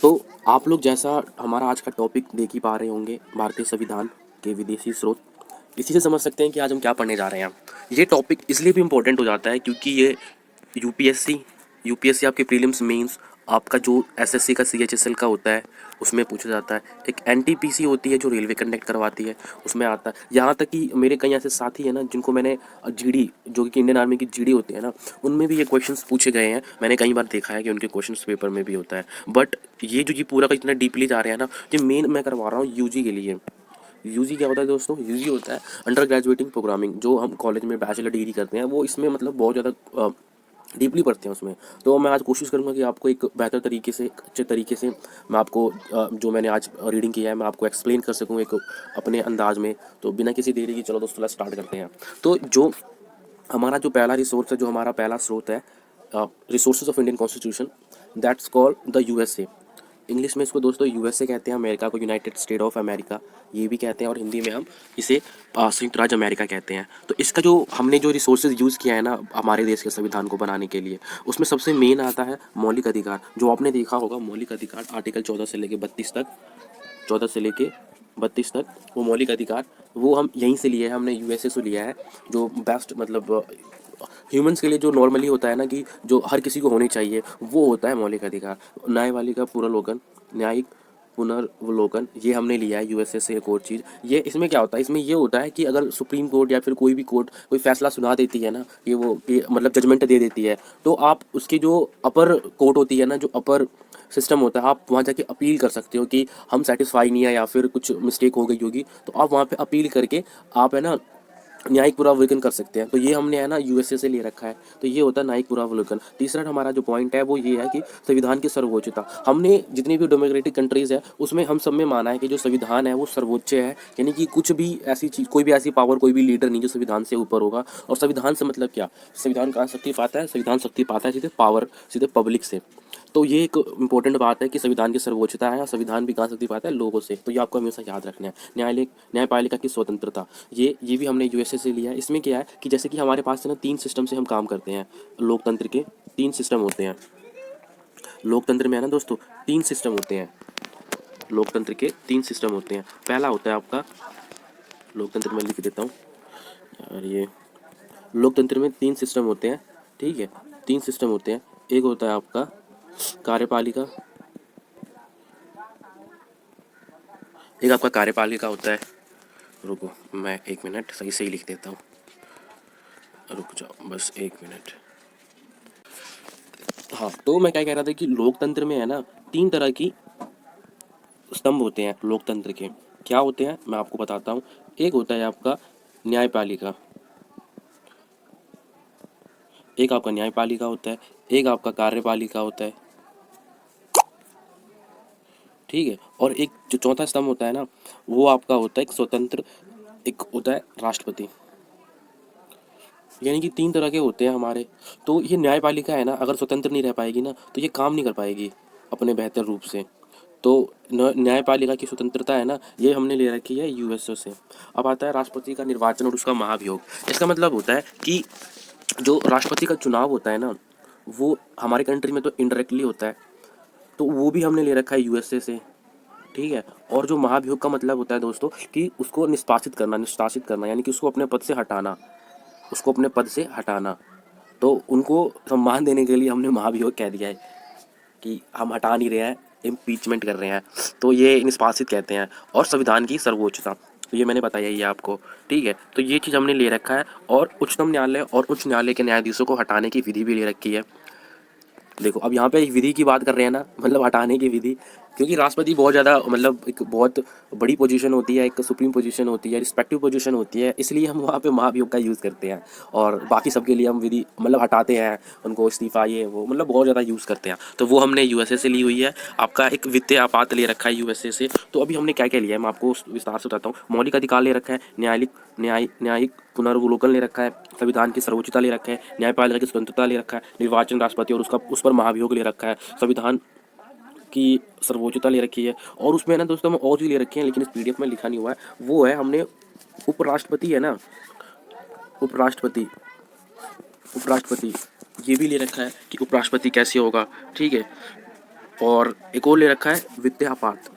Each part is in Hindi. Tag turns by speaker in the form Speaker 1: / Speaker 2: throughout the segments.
Speaker 1: तो आप लोग जैसा हमारा आज का टॉपिक देख ही पा रहे होंगे, भारतीय संविधान के विदेशी स्रोत। इसी से समझ सकते हैं कि आज हम क्या पढ़ने जा रहे हैं। ये टॉपिक इसलिए भी इम्पोर्टेंट हो जाता है क्योंकि ये यूपीएससी यूपीएससी आपके प्रीलिम्स मेंस, आपका जो एसएससी का सीएचएसएल का होता है उसमें पूछा जाता है। एक एनटीपीसी होती है जो रेलवे कंडक्ट करवाती है, उसमें आता है। यहाँ तक कि मेरे कई ऐसे साथी हैं ना जिनको मैंने जीडी, जो कि इंडियन आर्मी की जीडी होती है ना, उनमें भी ये क्वेश्चंस पूछे गए हैं। मैंने कई बार देखा है कि उनके क्वेश्चंस पेपर में भी होता है। बट ये पूरा का इतना डीपली जा रहे हैं ना, ये मेन मैं करवा रहा हूँ यूजी के लिए। यूजी क्या होता है दोस्तों? यूजी होता है अंडर ग्रेजुएटिंग प्रोग्रामिंग, जो हम कॉलेज में बैचलर डिग्री करते हैं, वो इसमें मतलब बहुत ज़्यादा डीपली पढ़ते हैं उसमें। तो मैं आज कोशिश करूंगा कि आपको एक बेहतर तरीके से, एक अच्छे तरीके से मैं आपको जो मैंने आज रीडिंग किया है मैं आपको एक्सप्लेन कर सकूं एक अपने अंदाज में। तो बिना किसी देरी की चलो दोस्तों स्टार्ट करते हैं। तो जो हमारा जो पहला रिसोर्स है, जो हमारा पहला स्रोत है, resources of Indian constitution, that's called the USA. English में इसको दोस्तों यूएसए कहते हैं, अमेरिका को यूनाइटेड स्टेट ऑफ अमेरिका ये भी कहते हैं, और हिंदी में हम इसे संयुक्त राज्य अमेरिका कहते हैं। तो इसका जो हमने जो रिसोर्सेज यूज़ किया है ना हमारे देश के संविधान को बनाने के लिए, उसमें सबसे मेन आता है मौलिक अधिकार। जो आपने देखा होगा मौलिक अधिकार आर्टिकल 14 से लेके 32 तक, 14 से लेके 32 तक वो मौलिक अधिकार, वो हम यहीं से लिए हैं, हमने यूएसए से लिया है। जो बेस्ट मतलब ह्यूमंस के लिए जो नॉर्मली होता है ना, कि जो हर किसी को होने चाहिए, वो होता है मौलिक अधिकार। न्यायपालिका पुनर्लोकन, न्यायिक पुनर्वलोकन, ये हमने लिया है यूएसए से। एक और चीज़ ये इसमें क्या होता है, इसमें ये होता है कि अगर सुप्रीम कोर्ट या फिर कोई भी कोर्ट कोई फैसला सुना देती है ना, ये मतलब जजमेंट दे देती है, तो आप उसकी जो अपर कोर्ट होती है ना, जो अपर सिस्टम होता है, आप वहाँ जाके अपील कर सकते हो कि हम सेटिस्फाई नहीं है या फिर कुछ मिस्टेक हो गई होगी, तो आप वहाँ पे अपील करके आप है ना न्यायिक पुनरावलोकन कर सकते हैं। तो ये हमने है ना यूएसए से ले रखा है। तो ये होता है न्यायिक पुनरावलोकन। तीसरा हमारा जो पॉइंट है वो ये है कि संविधान की सर्वोच्चता। हमने जितनी भी डेमोक्रेटिक कंट्रीज है उसमें हम सब में माना है कि जो संविधान है वो सर्वोच्च है, यानी कि कुछ भी ऐसी चीज़, कोई भी ऐसी पावर, कोई भी लीडर नहीं जो संविधान से ऊपर होगा। और संविधान से मतलब क्या, संविधान कहाँ शक्ति पाता है? संविधान शक्ति पाता है सीधे पावर, सीधे पब्लिक से। तो ये एक इंपॉर्टेंट बात है कि संविधान की सर्वोच्चता है, और संविधान भी कहाँ शक्ति पाता है? लोगों से। तो ये आपको हमेशा याद रखना है। न्यायपालिका की स्वतंत्रता, ये भी हमने यूएसए से लिया है। इसमें क्या है कि जैसे कि हमारे पास है ना 3 सिस्टम से हम काम करते हैं। लोकतंत्र के 3 सिस्टम होते हैं। लोकतंत्र में है ना दोस्तों 3 सिस्टम होते हैं। लोकतंत्र के 3 सिस्टम होते हैं। पहला होता है आपका, लोकतंत्र में लिख देता हूँ यार, ये लोकतंत्र में 3 सिस्टम होते हैं, ठीक है? 3 सिस्टम होते हैं। एक होता है आपका कार्यपालिका, एक आपका कार्यपालिका होता है। रुको मैं 1 मिनट सही सही लिख देता हूँ, रुक जाओ बस 1 मिनट। हाँ, तो मैं क्या कह रहा था कि लोकतंत्र में है ना 3 तरह की स्तंभ होते हैं लोकतंत्र के। क्या होते हैं मैं आपको बताता हूँ। एक होता है आपका न्यायपालिका, एक आपका न्यायपालिका होता है, एक आपका कार्यपालिका होता है, ठीक है? और एक जो चौथा स्तंभ होता है ना, वो आपका होता है एक स्वतंत्र, एक होता है राष्ट्रपति। यानी कि 3 तरह के होते हैं हमारे। तो ये न्यायपालिका है ना, अगर स्वतंत्र नहीं रह पाएगी ना तो ये काम नहीं कर पाएगी अपने बेहतर रूप से। तो न्यायपालिका की स्वतंत्रता है ना, ये हमने ले रखी है यूएसए से। अब आता है राष्ट्रपति का निर्वाचन और उसका महाभियोग। इसका मतलब होता है कि जो राष्ट्रपति का चुनाव होता है ना, वो हमारे कंट्री में तो इनडायरेक्टली होता है, तो वो भी हमने ले रखा है यूएसए से, ठीक है? और जो महाभियोग का मतलब होता है दोस्तों कि उसको निष्कासित करना, यानी कि उसको अपने पद से हटाना, उसको अपने पद से हटाना। तो उनको सम्मान देने के लिए हमने महाभियोग कह दिया है कि हम हटा नहीं रहे हैं, इम्पीचमेंट कर रहे हैं। तो ये निष्कासित कहते हैं। और संविधान की सर्वोच्चता, तो ये मैंने बताया ही है आपको, ठीक है? तो ये चीज़ हमने ले रखा है। और उच्चतम न्यायालय और उच्च न्यायालय के न्यायाधीशों को हटाने की विधि भी ले रखी है। देखो अब यहाँ पे एक विधि की बात कर रहे हैं ना, मतलब हटाने की विधि, क्योंकि राष्ट्रपति बहुत ज़्यादा मतलब एक बहुत बड़ी पोजीशन होती है, एक सुप्रीम पोजीशन होती है, रिस्पेक्टिव पोजीशन होती है, इसलिए हम वहाँ पे महाभियोग का यूज़ करते हैं। और बाकी सबके लिए हम विधि मतलब हटाते हैं, उनको इस्तीफा ये वो मतलब बहुत ज़्यादा यूज़ करते हैं। तो वो हमने यूएसए से ली हुई है। आपका एक वित्तीय आपात ले रखा है यूएसए से। तो अभी हमने क्या क्या लिया है मैं आपको विस्तार से बताता हूँ। मौलिक अधिकार ले रखा है, न्यायिक पुनर्वलोकन ले रखा है, संविधान की सर्वोच्चता ले रखा है, न्यायपालिका की स्वतंत्रता ले रखा है, निर्वाचन राष्ट्रपति और उसका उस पर महाभियोग ले रखा है, संविधान की सर्वोच्चता ले रखी है। और उसमें ना दोस्तों हम और भी ले रखे हैं, लेकिन इस पीडीएफ में लिखा नहीं हुआ है। वो है हमने उपराष्ट्रपति है ना, उपराष्ट्रपति उपराष्ट्रपति ये भी ले रखा है कि उपराष्ट्रपति कैसे होगा, ठीक है? और एक और ले रखा है वित्तीय आपात।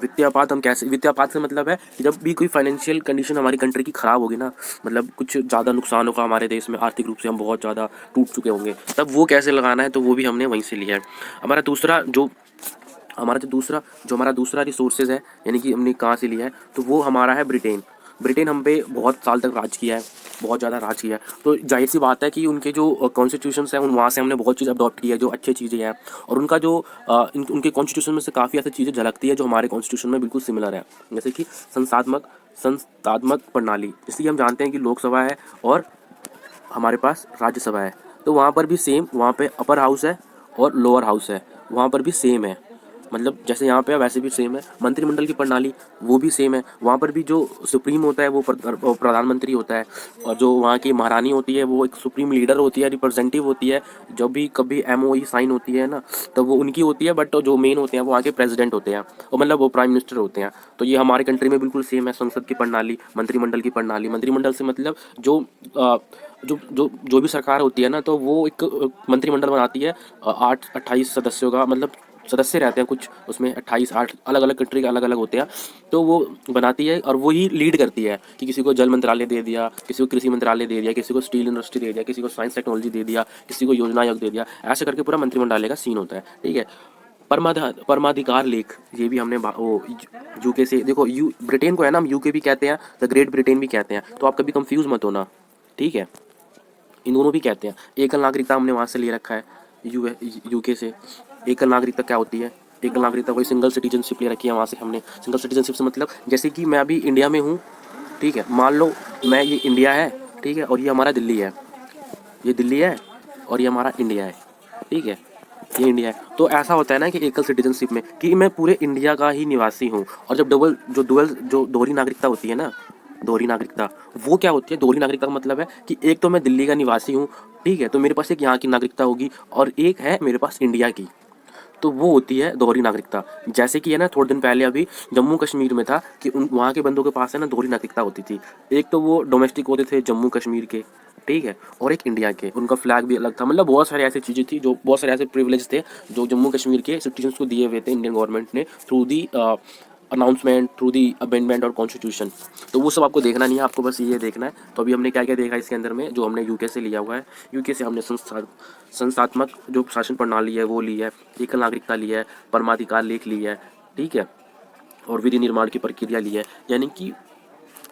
Speaker 1: वित्तीय आपात हम कैसे, वित्तीय आपात से मतलब है कि जब भी कोई फाइनेंशियल कंडीशन हमारी कंट्री की ख़राब होगी ना, मतलब कुछ ज़्यादा नुकसान होगा हमारे देश में, आर्थिक रूप से हम बहुत ज़्यादा टूट चुके होंगे, तब वो कैसे लगाना है, तो वो भी हमने वहीं से लिया है। हमारा दूसरा जो हमारा दूसरा रिसोर्सेज है, यानी कि हमने कहाँ से लिया है, तो वो हमारा है ब्रिटेन। ब्रिटेन हम पे बहुत साल तक राज किया है, बहुत ज़्यादा राज किया है, तो जाहिर सी बात है कि उनके जो कॉन्स्टिट्यूशंस हैं, उन वहाँ से हमने बहुत चीज़ अडॉप्ट की है, जो अच्छी चीज़ें हैं। और उनका जो उनके कॉन्स्टिट्यूशन में से काफ़ी ऐसी चीज़ें झलकती है जो हमारे कॉन्स्टिट्यूशन में बिल्कुल सिमिलर है, जैसे कि संस्थात्मक प्रणाली। इसलिए हम जानते हैं कि लोकसभा है और हमारे पास राज्यसभा है, तो वहाँ पर भी सेम, वहाँ पे अपर हाउस है और लोअर हाउस है, वहाँ पर भी सेम है, मतलब जैसे यहाँ पे है वैसे भी सेम है। मंत्रिमंडल की प्रणाली वो भी सेम है, वहाँ पर भी जो सुप्रीम होता है वो प्रधानमंत्री होता है, और जो वहाँ की महारानी होती है वो एक सुप्रीम लीडर होती है, रिप्रेजेंटेटिव होती है। जब भी कभी MOE साइन होती है ना, तो वो उनकी होती है, बट जो मेन होते हैं वो वहाँ के प्रेसिडेंट होते हैं, और मतलब वो प्राइम मिनिस्टर होते हैं। तो ये हमारे कंट्री में बिल्कुल सेम है, संसद की प्रणाली, मंत्रिमंडल की प्रणाली। मंत्रिमंडल से मतलब जो भी सरकार होती है ना, तो वो एक मंत्रिमंडल बनाती है, 28 सदस्यों का, मतलब सदस्य रहते हैं कुछ उसमें, 28 अलग अलग कंट्री के अलग अलग होते हैं, तो वो बनाती है और वो ही लीड करती है कि किसी को जल मंत्रालय दे दिया, किसी को कृषि मंत्रालय दे दिया, किसी को स्टील इंडस्ट्री दे दिया, किसी को साइंस टेक्नोलॉजी दे दिया, किसी को योजना आयोग दे दिया, ऐसे करके पूरा मंत्रिमंडल का सीन होता है, ठीक है। परमाधिकार लेख, ये भी हमने वो यूके से, देखो ब्रिटेन को है ना हम यूके भी कहते हैं, द ग्रेट ब्रिटेन भी कहते हैं, तो आप कभी कंफ्यूज मत होना, ठीक है। इन दोनों भी कहते हैं। एकल नागरिकता हमने वहाँ से ले रखा है, यूके से। एकल नागरिकता क्या होती है? एकल नागरिकता कोई सिंगल सिटीजनशिप ले रखी है वहाँ से हमने। सिंगल सिटीजनशिप से मतलब जैसे कि मैं अभी इंडिया में हूँ, ठीक है, मान लो मैं, ये इंडिया है, ठीक है, और ये हमारा दिल्ली है, ये दिल्ली है और ये हमारा इंडिया है, ठीक है, ये इंडिया है। तो ऐसा होता है ना कि एकल सिटीजनशिप में कि मैं पूरे इंडिया का ही निवासी हूँ, और जब जो दोहरी नागरिकता होती है ना, दोहरी नागरिकता, वो क्या होती है? दोहरी नागरिकता का मतलब है कि एक तो मैं दिल्ली का निवासी हूँ, ठीक है, तो मेरे पास एक यहाँ की नागरिकता होगी, और एक है मेरे पास इंडिया की, तो वो होती है दोहरी नागरिकता। जैसे कि है ना, थोड़े दिन पहले अभी जम्मू कश्मीर में था कि उन वहाँ के बंदों के पास है ना दोहरी नागरिकता होती थी। एक तो वो डोमेस्टिक होते थे जम्मू कश्मीर के, ठीक है, और एक इंडिया के, उनका फ्लैग भी अलग था। मतलब बहुत सारे ऐसी चीज़ें थी, जो बहुत सारे ऐसे प्रिविलेज थे जो जम्मू कश्मीर के सिटीजन्स को दिए हुए थे इंडियन गवर्नमेंट ने, through the announcement, through the amendment और कॉन्स्टिट्यूशन। तो वो सब आपको देखना नहीं है, आपको बस ये देखना है। तो अभी हमने क्या क्या देखा इसके अंदर में, जो हमने यूके से लिया हुआ है। यूके से हमने संस्थात्मक जो शासन प्रणाली है वो ली है, एकल नागरिकता ली है, परमाधिकार लेख ली है, ठीक है, और विधि निर्माण की प्रक्रिया ली है, यानी कि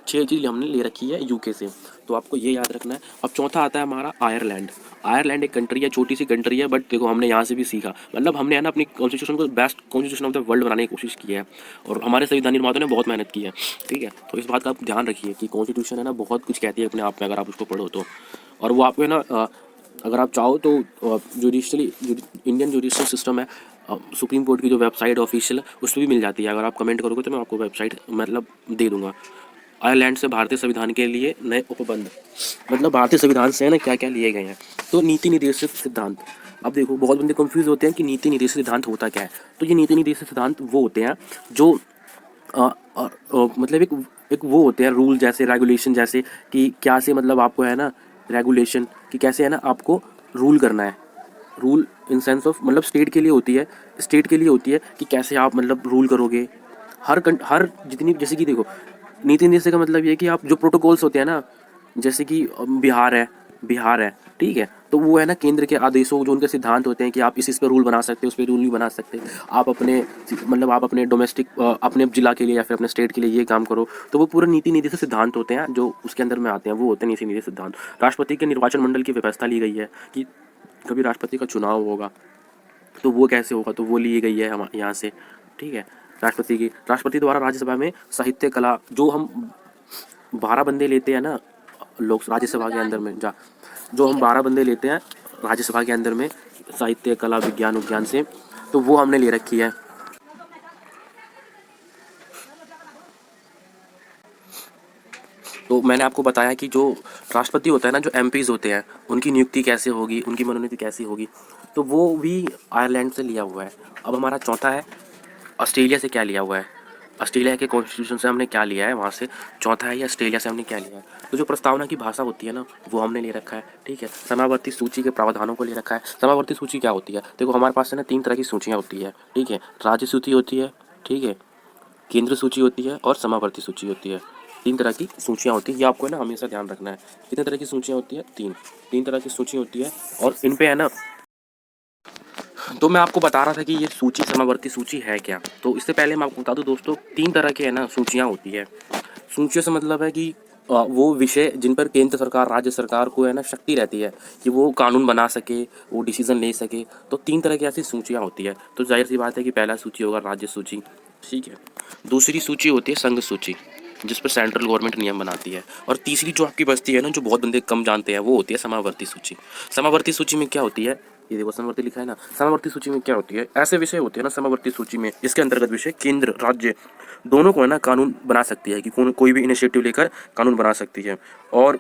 Speaker 1: 6 चीज़ हमने ले रखी है यूके से। तो आपको ये याद रखना है। अब चौथा आता है हमारा आयरलैंड। आयरलैंड एक कंट्री है, छोटी सी कंट्री है, बट देखो हमने यहाँ से भी सीखा, मतलब हमने है ना अपनी कॉन्स्टिट्यूशन को best constitution of the world बनाने की कोशिश की है, और हमारे संविधान निर्माताओं ने बहुत मेहनत की है, ठीक है। तो इस बात का आप ध्यान रखिए कि कॉन्स्टिट्यूशन है ना बहुत कुछ कहती है अपने आप में, अगर आप उसको पढ़ो तो। और वो आपको है ना अगर आप चाहो तो जुडिशली इंडियन जुडिशल सिस्टम है, सुप्रीम कोर्ट की जो वेबसाइट ऑफिशियल उस पर भी मिल जाती है। अगर आप कमेंट करोगे तो मैं आपको वेबसाइट मतलब दे दूंगा। आयरलैंड से भारतीय संविधान के लिए नए उपबंध, मतलब भारतीय संविधान से है ना क्या क्या लिए गए हैं। तो नीति निर्देशित सिद्धांत, अब देखो बहुत बंदे कंफ्यूज होते हैं कि नीति निर्देशित सिद्धांत होता क्या है। तो ये नीति निर्देशित सिद्धांत वो होते हैं जो मतलब एक वो होते हैं रूल जैसे, रेगुलेशन जैसे, कि क्या से मतलब आपको है ना रेगुलेशन कि कैसे है ना आपको रूल करना है। रूल इन सेंस ऑफ मतलब स्टेट के लिए होती है, स्टेट के लिए होती है कि कैसे आप मतलब रूल करोगे। हर जितनी, जैसे कि देखो नीति निर्देश का मतलब ये है कि आप जो प्रोटोकॉल्स होते हैं ना, जैसे कि बिहार है, ठीक है, तो वो है ना केंद्र के आदेशों, जो उनके सिद्धांत होते हैं कि आप इस पर रूल बना सकते हैं, उस पर रूल नहीं बना सकते, आप अपने मतलब आप अपने डोमेस्टिक अपने जिला के लिए या फिर अपने स्टेट के लिए ये काम करो। तो वो पूरा नीति निर्देशित सिद्धांत होते हैं जो उसके अंदर में आते हैं, वो होते हैं नीति निर्देशित सिद्धांत। राष्ट्रपति के निर्वाचन मंडल की व्यवस्था ली गई है कि कभी राष्ट्रपति का चुनाव होगा तो वो कैसे होगा, तो वो ली गई है हम यहाँ से, ठीक है। राष्ट्रपति द्वारा राज्यसभा में साहित्य कला, जो हम 12 बंदे लेते हैं ना लोग राज्यसभा के अंदर में, जो हम 12 बंदे लेते हैं राज्यसभा के अंदर में साहित्य कला विज्ञान से, तो वो हमने ले रखी है। तो मैंने आपको बताया कि जो राष्ट्रपति होता है ना, जो MPs होते हैं, उनकी नियुक्ति कैसे होगी, उनकी मनोनीति कैसी होगी, तो वो भी आयरलैंड से लिया हुआ है। अब हमारा चौथा है ऑस्ट्रेलिया से क्या लिया हुआ है। ऑस्ट्रेलिया के कॉन्स्टिट्यूशन से हमने क्या लिया है वहाँ से, चौथा है ये ऑस्ट्रेलिया से हमने क्या लिया है। तो जो प्रस्तावना की भाषा होती है ना वो हमने ले रखा है, ठीक है। समावर्ती सूची के प्रावधानों को ले रखा है। समावर्ती सूची क्या होती है, देखो हमारे पास है ना 3 तरह की सूचियाँ होती है, ठीक है। राज्य सूची होती है, ठीक है, केंद्र सूची होती है और समावर्ती सूची होती है। 3 तरह की सूचियाँ होती है, ये आपको है ना हमेशा ध्यान रखना है। कितने तरह की सूचियाँ होती है, 3 तरह की सूची होती है। और इन पे है ना, तो मैं आपको बता रहा था कि ये सूची समावर्ती सूची है क्या। तो इससे पहले मैं आपको बता दूं दोस्तों, 3 तरह की है ना सूचियाँ होती है। सूचियों से मतलब है कि वो विषय जिन पर केंद्र सरकार राज्य सरकार को है ना शक्ति रहती है कि वो कानून बना सके, वो डिसीजन ले सके। तो 3 तरह की ऐसी सूचियाँ होती है। तो जाहिर सी बात है कि पहला सूची होगा राज्य सूची, ठीक है। दूसरी सूची होती है संघ सूची, जिस पर सेंट्रल गवर्नमेंट नियम बनाती है। और तीसरी जो आपकी बचती है ना, जो बहुत बंदे कम जानते हैं, वो होती है समावर्ती सूची। समावर्ती सूची में क्या होती है, ये देखो समावर्ती लिखा है ना। समावर्ती सूची में क्या होती है, ऐसे विषय होते हैं ना समावर्ती सूची में, इसके अंतर्गत विषय केंद्र राज्य दोनों को है ना कानून बना सकती है, कि कोई भी इनिशिएटिव लेकर कानून बना सकती है। और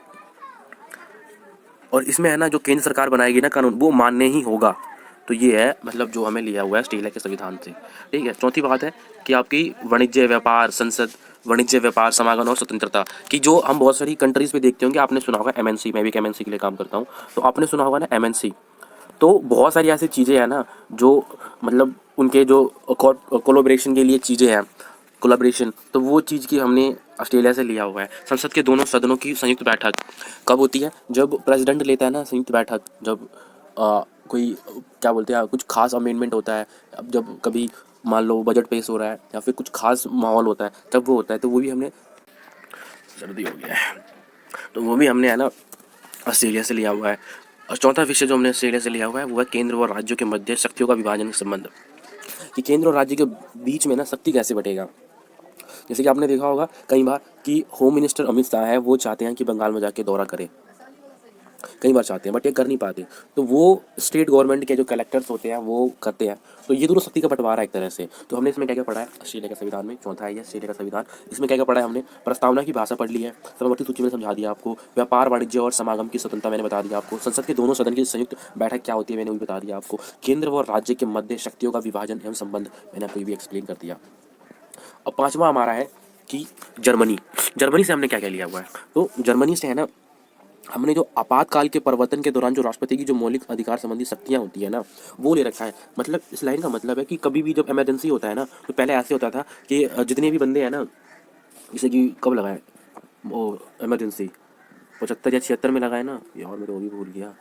Speaker 1: इसमें है ना जो केंद्र सरकार बनाएगी ना कानून, वो मान्य ही होगा। तो ये है मतलब जो हमें लिया हुआ है ऑस्ट्रेलिया के संविधान से, ठीक है। चौथी बात है कि आपकी वाणिज्य व्यापार संसद, वाणिज्य व्यापार समागम और स्वतंत्रता की, जो हम बहुत सारी कंट्रीज पे देखते होंगे, आपने सुना होगा एमएनसी, मैं भी एमएनसी के लिए काम करता हूँ, तो आपने सुना होगा ना एमएनसी। तो बहुत सारी ऐसी चीज़ें हैं ना जो मतलब उनके जो कोलोब्रेशन के लिए चीज़ें हैं, कोलाब्रेशन, तो वो चीज़ की हमने ऑस्ट्रेलिया से लिया हुआ है। संसद के दोनों सदनों की संयुक्त बैठक कब होती है, जब प्रेसिडेंट लेता है ना संयुक्त बैठक, जब कोई क्या बोलते हैं कुछ खास अमेंडमेंट होता है, अब जब कभी मान लो बजट पेश हो रहा है या फिर कुछ खास माहौल होता है, तब वो होता है। तो वो भी हमने, सर्दी हो गया है, तो वो भी हमने है ना ऑस्ट्रेलिया से लिया हुआ है। और चौथा विषय जो हमने ऑस्ट्रेलिया से लिया हुआ है वो है केंद्र और राज्यों के मध्य शक्तियों का विभाजन के संबंध, कि केंद्र और राज्य के बीच में ना शक्ति कैसे बटेगा। जैसे कि आपने देखा होगा कई बार कि होम मिनिस्टर अमित शाह है, वो चाहते हैं कि बंगाल में जाके दौरा करें, कई बार चाहते हैं बट ये कर नहीं पाते। तो वो स्टेट गवर्नमेंट के जो कलेक्टर्स होते हैं वो करते हैं। तो ये दोनों शक्ति का बंटवारा है एक तरह से। तो हमने इसमें क्या क्या पढ़ा है ऑस्ट्रेलिया के संविधान में, चौथा है ये ऑस्ट्रेलिया का संविधान। इसमें क्या क्या पढ़ा है हमने, प्रस्तावना की भाषा पढ़ ली है, समावर्ती सूची में समझा दिया आपको, व्यापार वाणिज्य और समागम की स्वतंत्रता मैंने बता दिया आपको, संसद के दोनों सदन की संयुक्त बैठक क्या होती है मैंने भी बता दिया आपको, केंद्र और राज्य के मध्य शक्तियों का विभाजन एवं संबंध मैंने आपको भी एक्सप्लेन कर दिया। अब पांचवा हमारा है कि जर्मनी। जर्मनी से हमने क्या क्या लिया हुआ है, तो जर्मनी से है ना हमने जो आपातकाल के प्रवर्तन के दौरान जो राष्ट्रपति की जो मौलिक अधिकार संबंधी शक्तियाँ होती है ना, वो ले रखा है। मतलब इस लाइन का मतलब है कि कभी भी जब इमरजेंसी होता है ना, तो पहले ऐसे होता था कि जितने भी बंदे हैं ना, जैसे कि कब लगाए वो इमरजेंसी, 75 या 76 में लगाए ना, यार मैं तो वो भी भूल गया,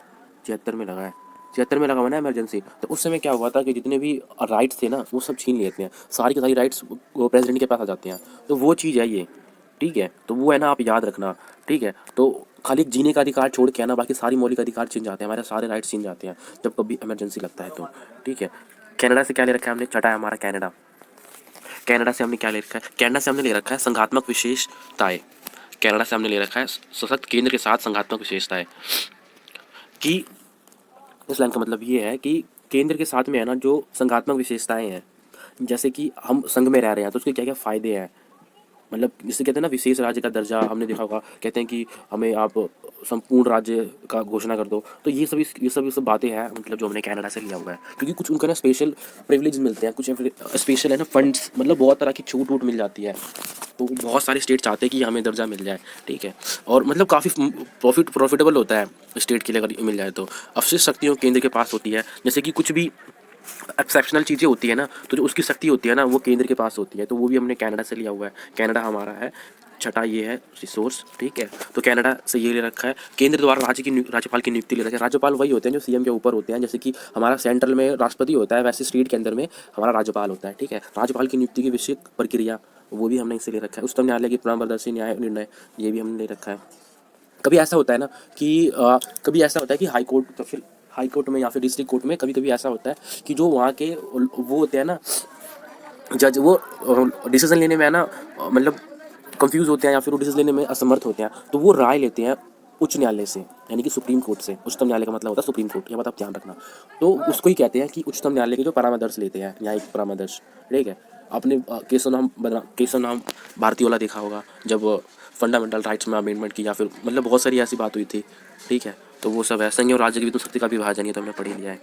Speaker 1: 76 में लगाए, 76 में लगा हुआ ना इमरजेंसी। तो उस समय क्या हुआ था कि जितने भी राइट्स थे ना वो सब छीन लेते हैं, सारी की सारी राइट्स प्रेसिडेंट के पास आ जाते हैं। तो वो चीज़ है ये, ठीक है। तो वो है ना आप याद रखना, ठीक है। तो खाली एक जीने का अधिकार छोड़ के है ना बाकी सारी मौलिक अधिकार छीन जाते हैं, हमारे सारे राइट्स छीन जाते हैं जब कभी इमरजेंसी लगता है तो, ठीक है। कनाडा से क्या ले रखा है हमने, छठा है हमारा कनाडा। कनाडा से हमने क्या ले रखा है, कनाडा से हमने ले रखा है संघात्मक विशेषताएं। कनाडा से हमने ले रखा है सशक्त केंद्र के साथ संघात्मक विशेषताएं, कि इस लाइन का मतलब ये है कि केंद्र के साथ में है ना जो संघात्मक विशेषताएं हैं, जैसे कि हम संघ में रह रहे हैं तो उसके क्या क्या फ़ायदे हैं। मतलब जिसे कहते हैं ना विशेष राज्य का दर्जा, हमने देखा होगा कहते हैं कि हमें आप संपूर्ण राज्य का घोषणा कर दो। तो ये सब बातें हैं मतलब जो हमने कनाडा से लिया हुआ है, क्योंकि कुछ उनका ना स्पेशल प्रिविलेज मिलते हैं, कुछ स्पेशल है ना फंड्स, मतलब बहुत तरह की छूट वूट मिल जाती है। तो बहुत सारे स्टेट चाहते हैं कि हमें दर्जा मिल जाए, ठीक है। और मतलब काफ़ी प्रॉफिटेबल होता है स्टेट के लिए अगर मिल जाए तो। अवशिष्ट शक्तियों केंद्र के पास होती है, जैसे कि कुछ भी एक्सेप्शनल चीज़ें होती है ना, तो जो उसकी शक्ति होती है ना वो केंद्र के पास होती है। तो वो भी हमने कनाडा से लिया हुआ है, कनाडा हमारा है छठा, ये है रिसोर्स, ठीक है। तो कनाडा से ये ले रखा है। केंद्र द्वारा राज्यपाल की नियुक्ति ले रखा है। राज्यपाल वही होते हैं जो सीएम के ऊपर होते हैं, जैसे कि हमारा सेंट्रल में राष्ट्रपति होता है वैसे स्टेट के अंदर में हमारा राज्यपाल होता है, ठीक है। राज्यपाल की नियुक्ति की विशेष प्रक्रिया वो भी हमने इससे ले रखा है। उच्चतम न्यायालय की परामर्शी न्याय निर्णय ये भी हमने ले रखा है। कभी ऐसा होता है ना कि कभी ऐसा होता है कि हाई कोर्ट, तो फिर हाई कोर्ट में या फिर डिस्ट्रिक्ट कोर्ट में कभी कभी ऐसा होता है कि जो वहाँ के वो होते हैं ना जज, वो डिसीजन लेने में है ना मतलब कंफ्यूज होते हैं या फिर वो डिसीजन लेने में असमर्थ होते हैं, तो वो राय लेते हैं उच्च न्यायालय से, यानी कि सुप्रीम कोर्ट से। उच्चतम न्यायालय का मतलब होता है सुप्रीम कोर्ट, ये बात आप ध्यान रखना। तो उसको ही कहते हैं कि उच्चतम न्यायालय के जो परामर्श लेते हैं, न्यायिक परामर्श, ठीक है। आपने केसव नाम भारती वाला देखा होगा, जब फंडामेंटल राइट्स में अमेंडमेंट की या फिर मतलब बहुत सारी ऐसी बात हुई थी, ठीक है। तो वो सब है। संघ और राज्य की विद्युत शक्ति का विभाजन, ये तो हमने पढ़ ही लिया है,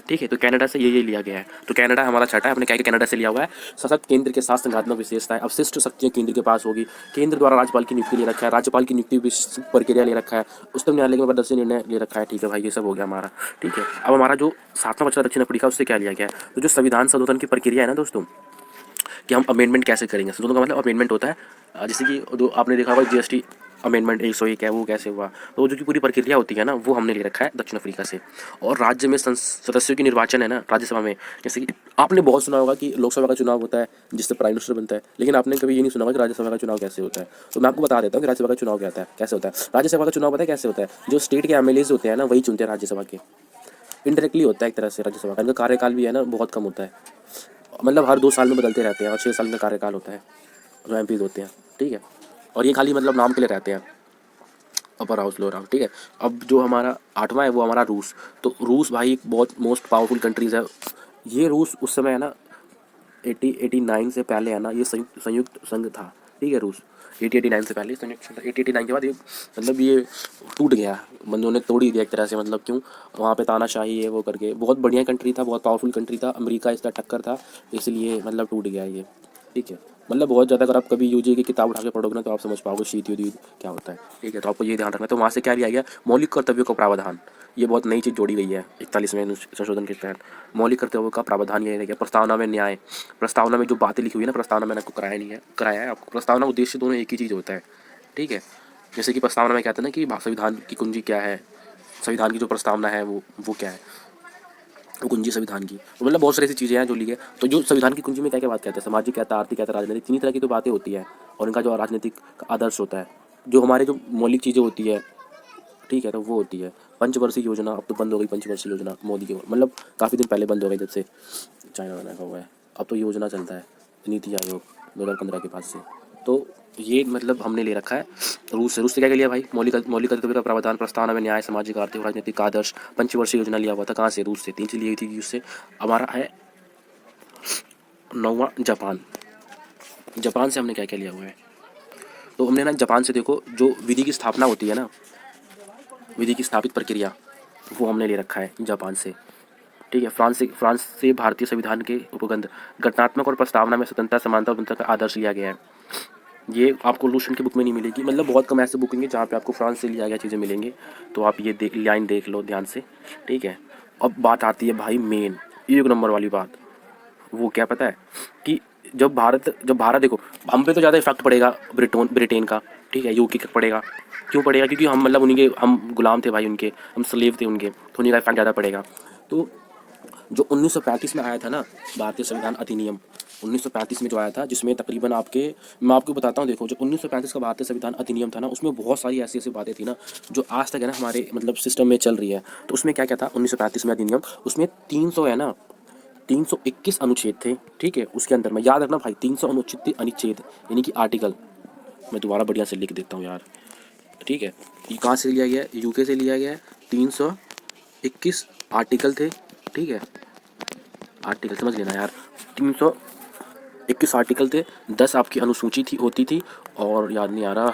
Speaker 1: ठीक है। तो कनाडा से ये लिया गया है। तो कनाडा हमारा छठा है, हमने क्या कनाडा से लिया हुआ है। सशक्त केंद्र के साथ संघात्मक विशेषताएं, अवशिष्ट शक्तियां केंद्र के पास होगी, केंद्र द्वारा राज्यपाल की नियुक्ति ले रखा है, राज्यपाल की नियुक्ति प्रक्रिया ले रखा है, उच्चतम न्यायालय में बदल से निर्णय ले रखा है, ठीक है भाई, ये सब हो गया हमारा, ठीक है। अब हमारा जो सातवां बचा दक्षिण अफ्रीका, उससे क्या लिया गया है। तो जो संविधान संशोधन की प्रक्रिया है ना दोस्तों, कि हम अमेंडमेंट कैसे करेंगे। संशोधन का मतलब अमेंडमेंट होता है, जैसे कि जो आपने देखा होगा जीएसटी अमेंडमेंट 101 है, वो कैसे हुआ। तो जो पूरी प्रक्रिया होती है ना, वो हमने ले रखा है दक्षिण अफ्रीका से। और राज्य में सदस्यों की निर्वाचन है ना राज्यसभा में, जैसे कि आपने बहुत सुना होगा कि लोकसभा का चुनाव होता है जिससे प्राइम मिनिस्टर बनता है, लेकिन आपने कभी ये नहीं सुना होगा कि राज्यसभा का चुनाव कैसे होता है। तो मैं आपको बता देता हूँ कि राज्यसभा का चुनाव क्या होता है, कैसे होता है। राज्यसभा का चुनाव पता है कैसे होता है, जो स्टेट के एमएलएज होते हैं ना, वही चुनते हैं राज्यसभा के। इनडायरेक्टली होता है एक तरह से राज्यसभा का, इनका कार्यकाल भी है ना बहुत कम होता है, मतलब हर 2 साल में बदलते रहते हैं, और 6 साल का कार्यकाल होता है जो एमपीज होते हैं, ठीक है। और ये खाली मतलब नाम के लिए रहते हैं, अपर हाउस लोअर हाउस, ठीक है। अब जो हमारा 8वां है वो हमारा रूस। तो रूस भाई एक बहुत मोस्ट पावरफुल कंट्रीज़ है। ये रूस उस समय है ना 89 से पहले है ना, ये संयुक्त संघ था, ठीक है। रूस 89 से पहले संयुक्त संघ था। 89 के बाद ये मतलब ये टूट गया, बंदों ने तोड़ ही दिया एक तरह से, मतलब क्यों, वहाँ पे तानाशाही है वो करके। बहुत बढ़िया कंट्री था, बहुत पावरफुल कंट्री था, अमेरिका इसका टक्कर था, इसलिए मतलब टूट गया ये, ठीक है। मतलब बहुत ज़्यादा, अगर आप कभी यूजी की किताब उठा के पढ़ोगे ना, तो आप समझ पाओगे शीत युद्ध क्या होता है, ठीक है। तो आपको ये ध्यान रखना है। तो वहाँ से क्या लिया गया, मौलिक कर्तव्यों का प्रावधान, ये बहुत नई चीज़ जोड़ी गई है 41वें संशोधन के तहत। मौलिक कर्तव्यों का प्रावधान ये है। प्रस्तावना में न्याय, प्रस्तावना में जो बातें लिखी हुई है ना, प्रस्तावना मैंने आपको कराया नहीं है, कराया है आपको। प्रस्तावना उद्देश्य दोनों एक ही चीज़ होता है, ठीक है। जैसे कि प्रस्तावना में कहते हैं ना कि संविधान की कुंजी क्या है, संविधान की जो प्रस्तावना है वो क्या है, कुंजी संविधान की। तो मतलब बहुत सारी ऐसी चीज़ें हैं जो ली है। तो जो संविधान की कुंजी में क्या क्या बात कहते हैं, सामाजिक कहता है, आर्थिक कहता है, राजनीतिक, 3 तरह की तो बातें होती है। और इनका जो राजनीतिक आदर्श होता है, जो हमारे जो मौलिक चीज़ें होती है, ठीक है, तो वो होती है पंचवर्षीय योजना। अब तो बंद हो गई पंचवर्षीय योजना मोदी की, मतलब काफ़ी दिन पहले बंद हो गई जब से चाइना वाला का हुआ है। अब तो योजना चलता है नीति आयोग 2015 के बाद से। तो ये मतलब हमने ले रखा है रूस से। रूस से क्या लिया भाई, मौलिक कर्तव्य का प्रावधान, प्रस्तावना में न्याय, सामाजिक आर्थिक राजनीतिक आदर्श, पंचवर्षीय योजना लिया हुआ था। कहाँ से, रूस से। 3 चीज़ ली थी उससे। हमारा है 9वां जापान। जापान से हमने क्या क्या लिया हुआ है, तो हमने ना जापान से देखो, जो विधि की स्थापना होती है ना, विधि की स्थापित प्रक्रिया, वो हमने ले रखा है जापान से, ठीक है। फ्रांस से भारतीय संविधान के उपगंध, गठनात्मक और प्रस्तावना में स्वतंत्रता, समानता और बंधुता का आदर्श लिया गया है। ये आपको लूशन की बुक में नहीं मिलेगी, मतलब बहुत कम ऐसे बुक होंगे जहाँ पे आपको फ्रांस से लिया गया चीज़ें मिलेंगी। तो आप ये लाइन देख लो ध्यान से, ठीक है। अब बात आती है भाई मेन 1 नंबर वाली बात, वो क्या पता है कि जब भारत देखो, हम पे तो ज़्यादा इफेक्ट पड़ेगा ब्रिटेन का, ठीक है, यूके का पड़ेगा। क्यों पड़ेगा, क्योंकि हम मतलब उन्हीं के, हम गुलाम थे भाई उनके, हम स्लेव थे उनके, तो उन्हीं का इफेक्ट ज़्यादा पड़ेगा। तो जो 1935 में आया था ना भारतीय संविधान अधिनियम, 1935 में जो आया था, जिसमें तकरीबन मैं आपको बताता हूँ, देखो जो 1935 का भारतीय संविधान अधिनियम था ना, उसमें बहुत सारी ऐसी ऐसी बातें थी ना जो आज तक है ना हमारे मतलब सिस्टम में चल रही है। तो उसमें क्या क्या था 1935 में अधिनियम, उसमें 300 है ना 321 अनुच्छेद थे, ठीक है। उसके अंदर में याद रखना भाई 300 अनुच्छेद यानी कि आर्टिकल, मैं दोबारा बढ़िया से लिख देता हूँ यार, ठीक है। ये कहाँ से लिया गया है, यूके से लिया गया है। 321 आर्टिकल थे, ठीक है, आर्टिकल समझ लेना यार, 321 आर्टिकल थे, 10 आपकी अनुसूची होती थी, और याद नहीं आ रहा,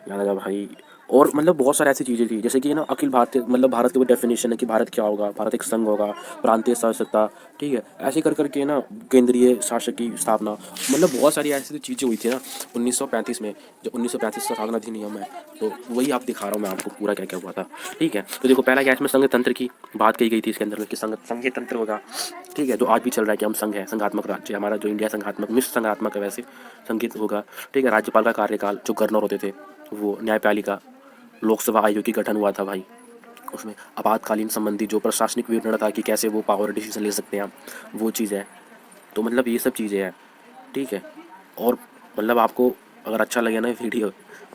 Speaker 1: याद आ भाई। और मतलब बहुत सारी ऐसी चीज़ें थी, जैसे कि ना अखिल भारतीय, मतलब भारत की वो डेफिनेशन है कि भारत क्या होगा, भारत एक संघ होगा, प्रांतीय शासकता, ठीक है, ऐसे कर करके ना केंद्रीय शासक की स्थापना, मतलब बहुत सारी ऐसी चीज़ें हुई थी ना 1935 में। जो 1935 का शासन अधिनियम है, तो वही आप दिखा रहा हूँ मैं आपको पूरा क्या क्या हुआ था, ठीक है। तो देखो पहला क्या, इसमें संघ तंत्र की बात कही गई थी इसके अंदर में कि संघीय तंत्र होगा, ठीक है, जो आज भी चल रहा है कि हम संघ है, संघात्मक राज्य, हमारा जो इंडिया संघात्मक, मिश्र संघात्मक है वैसे, संघित होगा, ठीक है। राज्यपाल का कार्यकाल, जो गवर्नर होते थे वो, न्यायपालिका, लोकसभा आयोग की गठन हुआ था भाई, उसमें आपातकालीन संबंधी जो प्रशासनिक विवरण था कि कैसे वो पावर डिसीजन ले सकते हैं, वो चीज़ है। तो मतलब ये सब चीज़ें हैं, ठीक है। और मतलब आपको अगर अच्छा लगे ना वीडियो,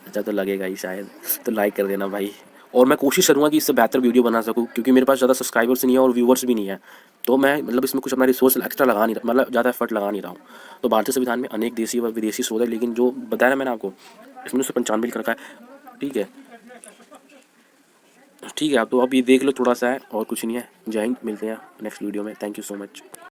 Speaker 1: अच्छा तो लगेगा ही शायद, तो लाइक कर देना भाई। और मैं कोशिश करूँगा कि इससे बेहतर वीडियो बना सकूँ, क्योंकि मेरे पास ज़्यादा सब्सक्राइबर्स नहीं है और व्यूवर्स भी नहीं है, तो मैं मतलब इसमें कुछ अपना रिसोर्स एक्स्ट्रा लगा नहीं रहा, मतलब ज़्यादा एफर्ट लगा नहीं रहा हूँ। तो भारतीय संविधान में अनेक देशी व विदेशी स्रोत है, लेकिन जो बताया ना मैंने आपको, इसमें 1995 लिख रखा है, ठीक है, ठीक है। आप तो अब ये देख लो, थोड़ा सा है और कुछ नहीं है। जय हिंद, मिलते हैं नेक्स्ट वीडियो में, थैंक यू सो मच।